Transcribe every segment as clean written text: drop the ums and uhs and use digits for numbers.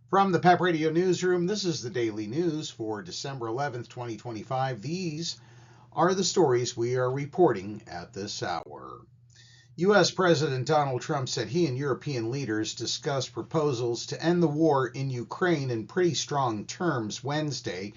From the PEP Radio Newsroom, this is the daily news for December 11th, 2025. These are the stories we are reporting at this hour. U.S. President Donald Trump said he and European leaders discussed proposals to end the war in Ukraine in pretty strong terms Wednesday,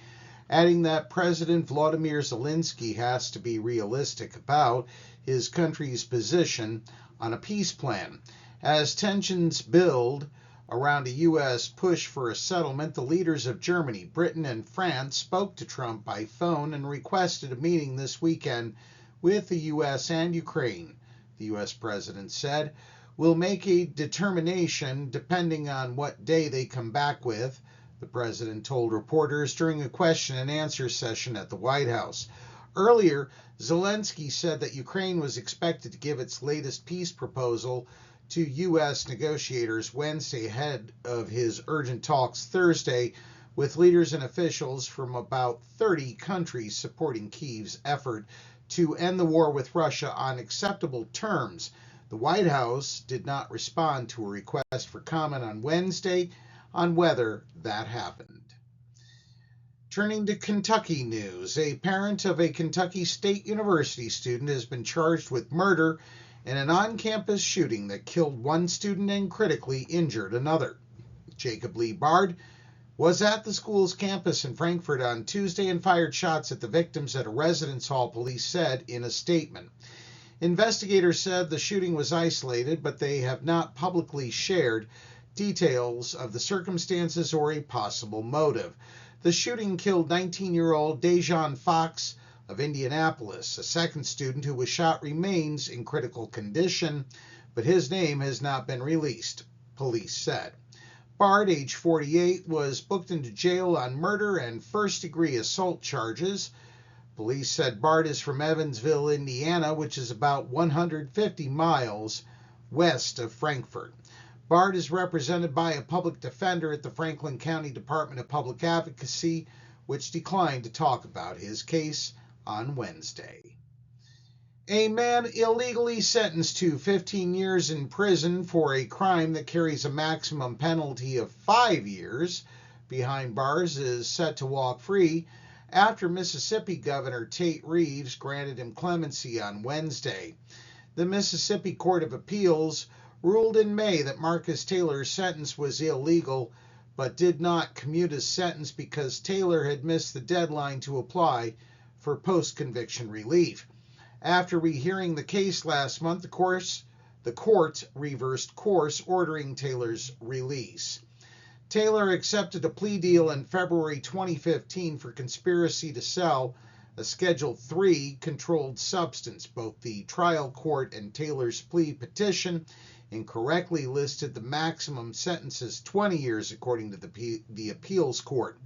adding that President Volodymyr Zelensky has to be realistic about his country's position on a peace plan. As tensions build around a U.S. push for a settlement, the leaders of Germany, Britain, and France spoke to Trump by phone and requested a meeting this weekend with the U.S. and Ukraine. The U.S. president said, "We'll make a determination depending on what day they come back with," the president told reporters during a question and answer session at the White House. Earlier, Zelensky said that Ukraine was expected to give its latest peace proposal to U.S. negotiators Wednesday ahead of his urgent talks Thursday with leaders and officials from about 30 countries supporting Kyiv's effort to end the war with Russia on acceptable terms. The White House did not respond to a request for comment on Wednesday on whether that happened. Turning to Kentucky news, a parent of a Kentucky State University student has been charged with murder in an on-campus shooting that killed one student and critically injured another. Jacob Lee Bard was at the school's campus in Frankfort on Tuesday and fired shots at the victims at a residence hall, police said in a statement. Investigators said the shooting was isolated, but they have not publicly shared details of the circumstances or a possible motive. The shooting killed 19-year-old Dejan Fox of Indianapolis. A second student who was shot remains in critical condition, but his name has not been released, police said. Bard, age 48, was booked into jail on murder and first-degree assault charges. Police said Bard is from Evansville, Indiana, which is about 150 miles west of Frankfort. Bard is represented by a public defender at the Franklin County Department of Public Advocacy, which declined to talk about his case on Wednesday. A man illegally sentenced to 15 years in prison for a crime that carries a maximum penalty of 5 years behind bars is set to walk free after Mississippi Governor Tate Reeves granted him clemency on Wednesday. The Mississippi Court of Appeals ruled in May that Marcus Taylor's sentence was illegal, but did not commute his sentence because Taylor had missed the deadline to apply for post-conviction relief. After rehearing the case last month, the court reversed course, ordering Taylor's release. Taylor accepted a plea deal in February 2015 for conspiracy to sell a Schedule III controlled substance. Both the trial court and Taylor's plea petition incorrectly listed the maximum sentence as 20 years, according to the appeals court.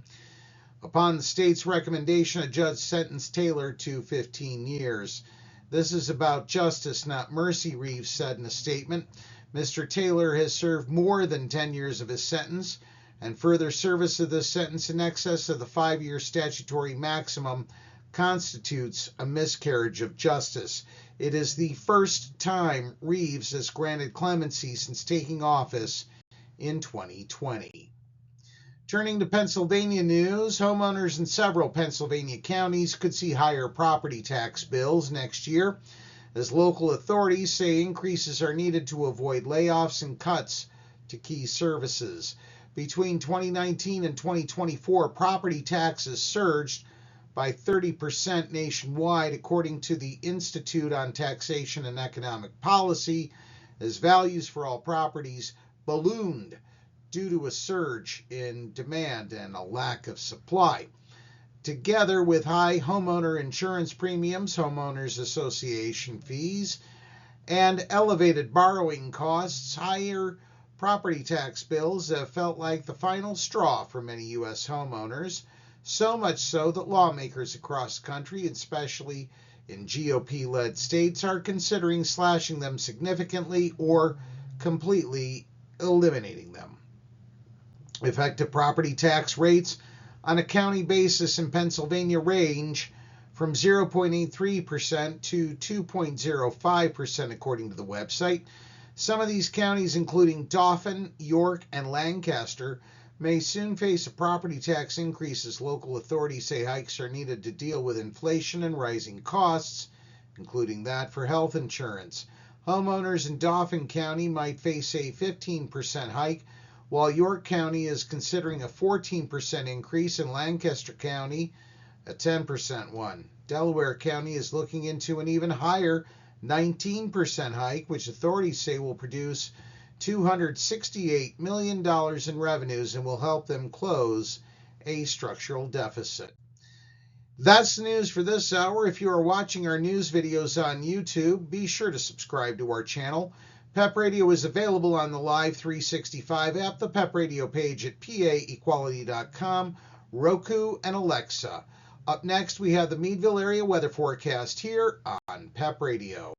Upon the state's recommendation, a judge sentenced Taylor to 15 years. "This is about justice, not mercy," Reeves said in a statement. Mr. Taylor has served more than 10 years of his sentence, and further service of this sentence in excess of the 5-year statutory maximum constitutes a miscarriage of justice. It is the first time Reeves has granted clemency since taking office in 2020. Turning to Pennsylvania news, homeowners in several Pennsylvania counties could see higher property tax bills next year, as local authorities say increases are needed to avoid layoffs and cuts to key services. Between 2019 and 2024, property taxes surged by 30% nationwide, according to the Institute on Taxation and Economic Policy, as values for all properties ballooned due to a surge in demand and a lack of supply. Together with high homeowner insurance premiums, homeowners association fees, and elevated borrowing costs, higher property tax bills have felt like the final straw for many U.S. homeowners, so much so that lawmakers across the country, especially in GOP-led states, are considering slashing them significantly or completely eliminating them. Effective property tax rates on a county basis in Pennsylvania range from 0.83% to 2.05%, according to the website. Some of these counties, including Dauphin, York, and Lancaster, may soon face a property tax increase as local authorities say hikes are needed to deal with inflation and rising costs, including that for health insurance. Homeowners in Dauphin County might face a 15% hike, while York County is considering a 14% increase, and Lancaster County a 10% one. Delaware County is looking into an even higher 19% hike, which authorities say will produce $268 million in revenues and will help them close a structural deficit. That's the news for this hour. If you are watching our news videos on YouTube, be sure to subscribe to our channel. PEP Radio is available on the Live 365 app, the PEP Radio page at paequality.com, Roku, and Alexa. Up next, we have the Meadville area weather forecast here on PEP Radio.